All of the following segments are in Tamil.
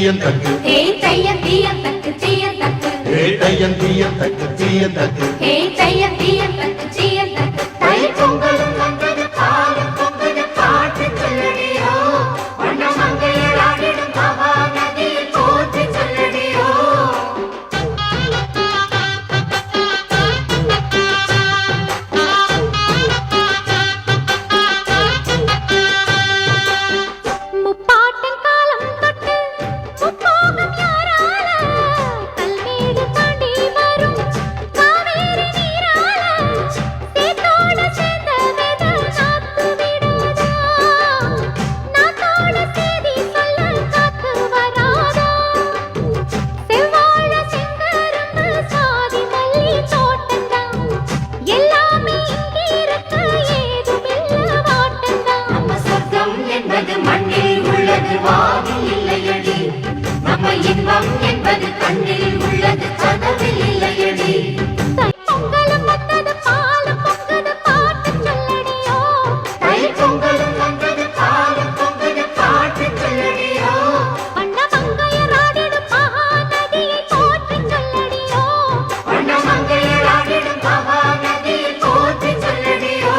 தீயந்தக்கு ஹே தையந்தீயந்தக்கு தீயந்தக்கு ஹே தையந்தீயந்தக்கு தீயந்தக்கு ஹே தையந்தீயந்தக்கு தீயந்தக்கு தை பொங்கலும் வந்தது பாலும் பொங்கது பாட்டு சொல்லடியோ வண்ண மங்கையராடிடும் பவா நதியில் போற்றி சொல்லடியோ முப்பாட்டன் காலம் தொட்டு முப்போகம் யாரால கல்மேடு தாண்டி வரும் காவேரி நீரால சேத்தோட சேர்ந்த வெத நாத்து விடாதா நாத்தோட சேதி சொல்ல காத்து வராதா செவ்வாழ செங்கரும்பு சாதி மல்லி தோட்டந்தான் எல்லாமே இங்கிருக்க ஏதுமில்ல வாட்டந்தான் நம்ம சொர்க்கம் என்பது மண்ணில் உள்ளது வானில் இல்லையடி நம்ம இன்பம் என்பது கண்ணில் உள்ளது கனவில் இல்லையடி தை பொங்கலும் வந்தது பாலும் பொங்கது பாட்டு சொல்லடியோ தை பொங்கலும் வந்தது பாலும் பொங்கது பாட்டு சொல்லடியோ வண்ண மங்கையராடிடும் மகா நதியை போற்றி சொல்லடியோ வண்ண மங்கையராடிடும் மகா நதியை போற்றி சொல்லடியோ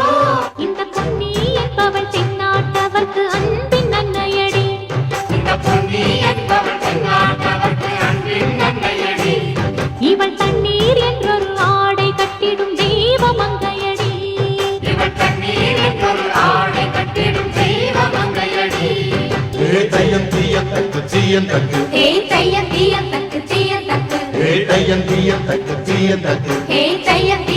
இந்த பொன்னி என்பவள் தென்னாட்டவர்க்கு அன்பின் நன்மையடி இந்த பொன்னி என்பவள் தென்னாட்டவர்க்கு அன்பின் நன்மையடி இவள் தண்ணீர் என்றொரு ஆடை கட்டிடும் தெய்வ மங்கையடி இவள் தண்ணீர் என்றொரு ஆடை கட்டிடும் தெய்வ மங்கையடி ஹே தையந்தீயந்தக்கு தீயந்தக்கு ஹே தையந்தீயந்தக்கு தீயந்தக்கு ஹே தையந்தீயந்தக்கு தீயந்தக்கு ஹே தையந்தீயந்தக்கு